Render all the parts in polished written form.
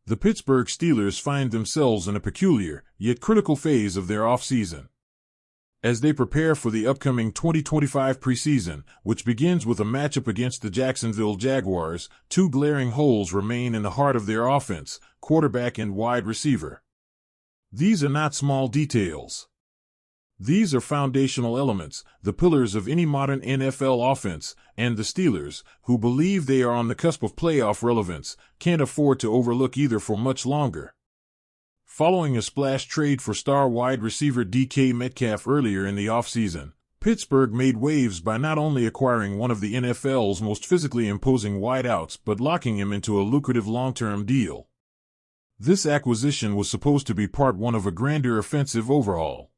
The Pittsburgh Steelers find themselves in a peculiar, yet critical phase of their offseason. As they prepare for the upcoming 2025 preseason, which begins with a matchup against the Jacksonville Jaguars, two glaring holes remain in the heart of their offense: quarterback and wide receiver. These are not small details. These are foundational elements, the pillars of any modern NFL offense, and the Steelers, who believe they are on the cusp of playoff relevance, can't afford to overlook either for much longer. Following a splash trade for star wide receiver DK Metcalf earlier in the offseason, Pittsburgh made waves by not only acquiring one of the NFL's most physically imposing wideouts but locking him into a lucrative long-term deal. This acquisition was supposed to be part one of a grander offensive overhaul.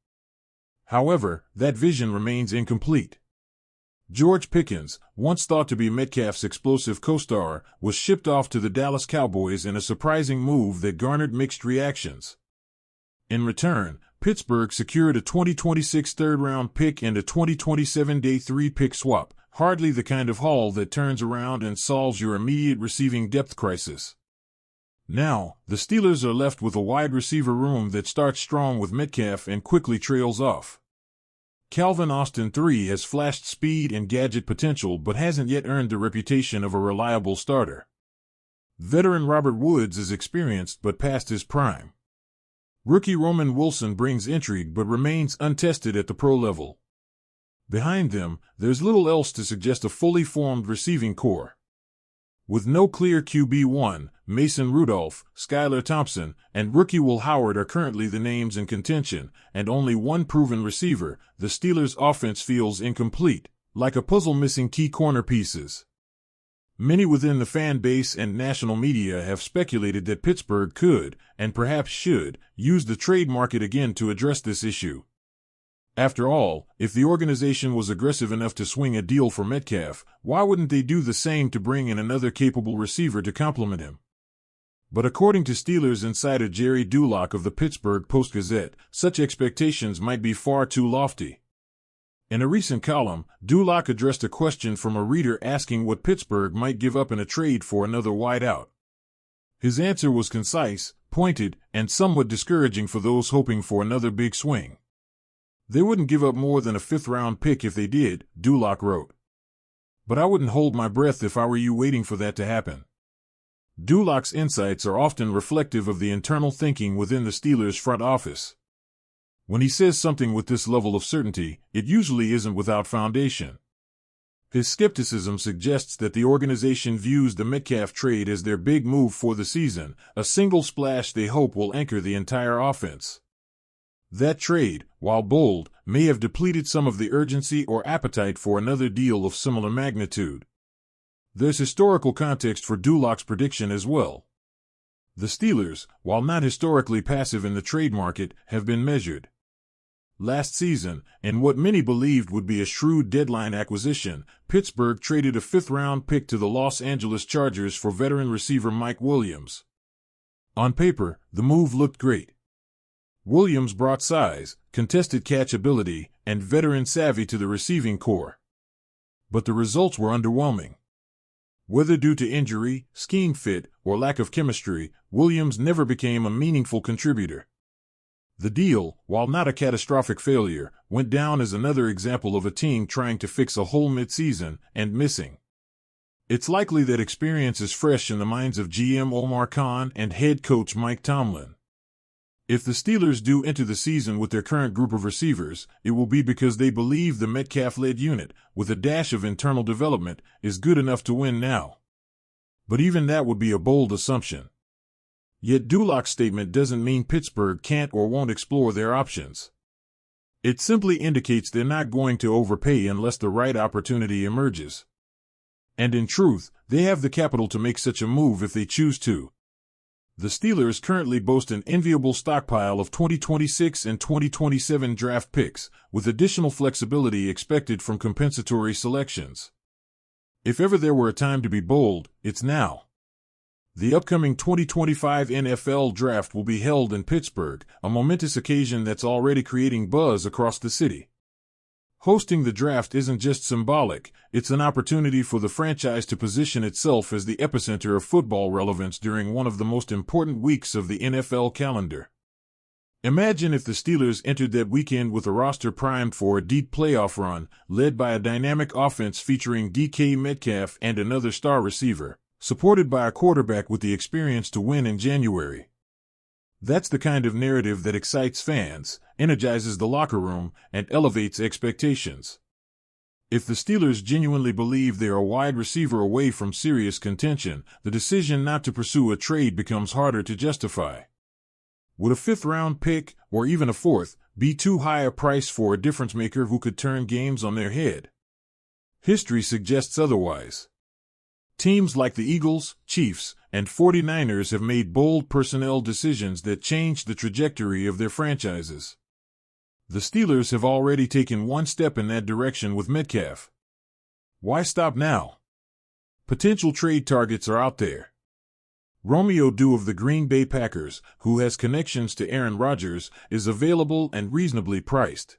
However, that vision remains incomplete. George Pickens, once thought to be Metcalf's explosive co-star, was shipped off to the Dallas Cowboys in a surprising move that garnered mixed reactions. In return, Pittsburgh secured a 2026 third-round pick and a 2027 day 3-pick swap, hardly the kind of haul that turns around and solves your immediate receiving depth crisis. Now, the Steelers are left with a wide receiver room that starts strong with Metcalf and quickly trails off. Calvin Austin III has flashed speed and gadget potential but hasn't yet earned the reputation of a reliable starter. Veteran Robert Woods is experienced but past his prime. Rookie Roman Wilson brings intrigue but remains untested at the pro level. Behind them, there's little else to suggest a fully formed receiving corps. With no clear QB1, Mason Rudolph, Skylar Thompson, and rookie Will Howard are currently the names in contention, and only one proven receiver, the Steelers' offense feels incomplete, like a puzzle missing key corner pieces. Many within the fan base and national media have speculated that Pittsburgh could, and perhaps should, use the trade market again to address this issue. After all, if the organization was aggressive enough to swing a deal for Metcalf, why wouldn't they do the same to bring in another capable receiver to complement him? But according to Steelers insider Jerry Dulac of the Pittsburgh Post-Gazette, such expectations might be far too lofty. In a recent column, Dulac addressed a question from a reader asking what Pittsburgh might give up in a trade for another wideout. His answer was concise, pointed, and somewhat discouraging for those hoping for another big swing. They wouldn't give up more than a 5th-round pick if they did, Dulac wrote. But I wouldn't hold my breath if I were you waiting for that to happen. Dulac's insights are often reflective of the internal thinking within the Steelers' front office. When he says something with this level of certainty, it usually isn't without foundation. His skepticism suggests that the organization views the Metcalf trade as their big move for the season, a single splash they hope will anchor the entire offense. That trade, while bold, may have depleted some of the urgency or appetite for another deal of similar magnitude. There's historical context for Dulac's prediction as well. The Steelers, while not historically passive in the trade market, have been measured. Last season, in what many believed would be a shrewd deadline acquisition, Pittsburgh traded a 5th-round pick to the Los Angeles Chargers for veteran receiver Mike Williams. On paper, the move looked great. Williams brought size, contested catch ability, and veteran savvy to the receiving corps. But the results were underwhelming. Whether due to injury, scheme fit, or lack of chemistry, Williams never became a meaningful contributor. The deal, while not a catastrophic failure, went down as another example of a team trying to fix a hole mid-season and missing. It's likely that experience is fresh in the minds of GM Omar Khan and head coach Mike Tomlin. If the Steelers do enter the season with their current group of receivers, it will be because they believe the Metcalf-led unit, with a dash of internal development, is good enough to win now. But even that would be a bold assumption. Yet Dulac's statement doesn't mean Pittsburgh can't or won't explore their options. It simply indicates they're not going to overpay unless the right opportunity emerges. And in truth, they have the capital to make such a move if they choose to. The Steelers currently boast an enviable stockpile of 2026 and 2027 draft picks, with additional flexibility expected from compensatory selections. If ever there were a time to be bold, it's now. The upcoming 2025 NFL Draft will be held in Pittsburgh, a momentous occasion that's already creating buzz across the city. Hosting the draft isn't just symbolic, it's an opportunity for the franchise to position itself as the epicenter of football relevance during one of the most important weeks of the NFL calendar. Imagine if the Steelers entered that weekend with a roster primed for a deep playoff run, led by a dynamic offense featuring DK Metcalf and another star receiver, supported by a quarterback with the experience to win in January. That's the kind of narrative that excites fans, energizes the locker room, and elevates expectations. If the Steelers genuinely believe they are a wide receiver away from serious contention, the decision not to pursue a trade becomes harder to justify. Would a fifth-round pick, or even a fourth, be too high a price for a difference-maker who could turn games on their head? History suggests otherwise. Teams like the Eagles, Chiefs, and 49ers have made bold personnel decisions that changed the trajectory of their franchises. The Steelers have already taken one step in that direction with Metcalf. Why stop now? Potential trade targets are out there. Romeo Doubs of the Green Bay Packers, who has connections to Aaron Rodgers, is available and reasonably priced.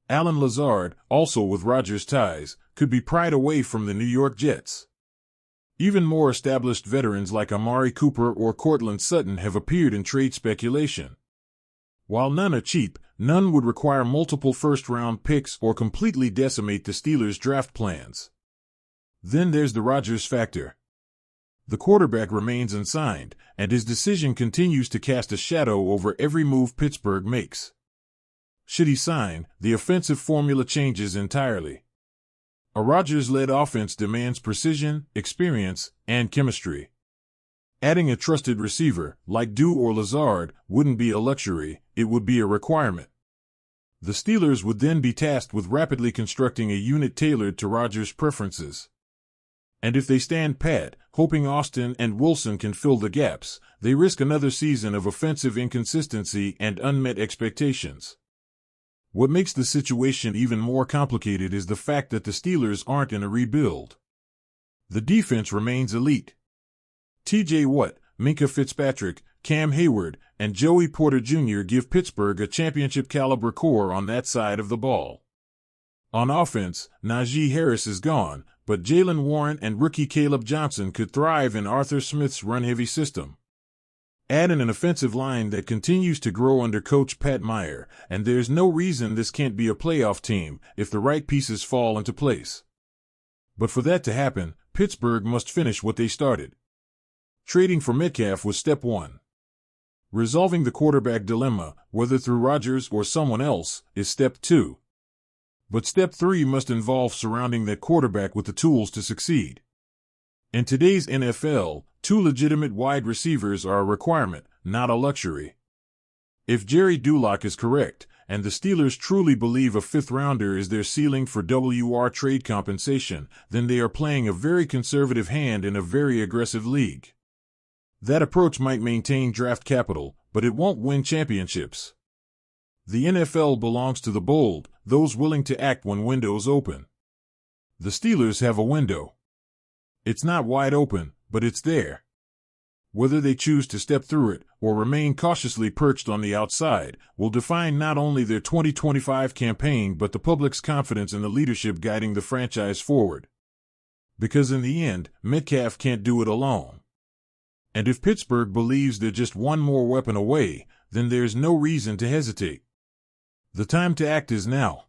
Allen Lazard, also with Rodgers ties, could be pried away from the New York Jets. Even more established veterans like Amari Cooper or Courtland Sutton have appeared in trade speculation. While none are cheap, none would require multiple first-round picks or completely decimate the Steelers' draft plans. Then there's the Rodgers factor. The quarterback remains unsigned, and his decision continues to cast a shadow over every move Pittsburgh makes. Should he sign, the offensive formula changes entirely. A Rodgers-led offense demands precision, experience, and chemistry. Adding a trusted receiver, like Doubs or Lazard, wouldn't be a luxury, it would be a requirement. The Steelers would then be tasked with rapidly constructing a unit tailored to Rodgers' preferences. And if they stand pat, hoping Austin and Wilson can fill the gaps, they risk another season of offensive inconsistency and unmet expectations. What makes the situation even more complicated is the fact that the Steelers aren't in a rebuild. The defense remains elite. T.J. Watt, Minkah Fitzpatrick, Cam Hayward, and Joey Porter Jr. give Pittsburgh a championship-caliber core on that side of the ball. On offense, Najee Harris is gone, but Jaylen Warren and rookie Caleb Johnson could thrive in Arthur Smith's run-heavy system. Add in an offensive line that continues to grow under coach Pat Meyer, and there's no reason this can't be a playoff team if the right pieces fall into place. But for that to happen, Pittsburgh must finish what they started. Trading for Metcalf was step one. Resolving the quarterback dilemma, whether through Rodgers or someone else, is step two. But step three must involve surrounding that quarterback with the tools to succeed. In today's NFL, two legitimate wide receivers are a requirement, not a luxury. If Jerry Dulac is correct, and the Steelers truly believe a fifth-rounder is their ceiling for WR trade compensation, then they are playing a very conservative hand in a very aggressive league. That approach might maintain draft capital, but it won't win championships. The NFL belongs to the bold, those willing to act when windows open. The Steelers have a window. It's not wide open, but it's there. Whether they choose to step through it or remain cautiously perched on the outside will define not only their 2025 campaign but the public's confidence in the leadership guiding the franchise forward. Because in the end, Metcalf can't do it alone. And if Pittsburgh believes they're just one more weapon away, then there's no reason to hesitate. The time to act is now.